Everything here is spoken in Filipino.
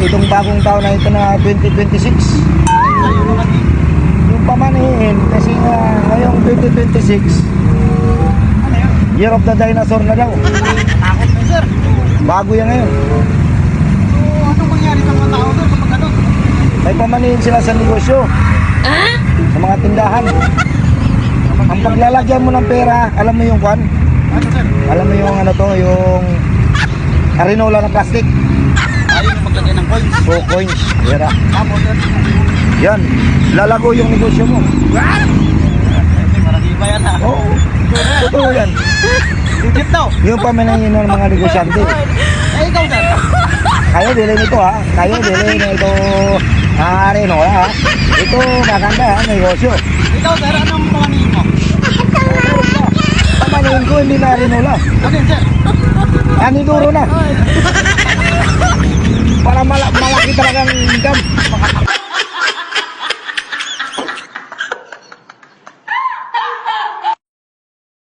Itong bagong taon na ito na 2026. Yung pamanihin, kasi nga ngayong 2026, Year of the Dinosaur na daw. Takot na sir. Bago yan ngayon. So, anong mangyari sa mga tao doon kapag ano? May pamanihin sila sa negosyo. Sa mga tindahan. Ang paglalagyan mo ng pera, alam mo yung kwan? Ano sir? Alam mo yung ano to, yung arinola na plastic. Ayaw yung maglagay ng coins. O coins. Pera. Tapos sir. Yan. Lalago yung negosyo mo. Marami ba yan ha? Oo. Totoo yan. Legit daw. Yung pamanihin ng mga negosyante. Eh ikaw sir. Kayo bilhin ito ha. Kayo bilhin ito arinola ha. Ito maganda ha, negosyo. Ikaw sir, anong pamanihin mo? Pamanihin ko hindi na arinola. Ano yun sir? Aniduro na. Para malaki talagang income.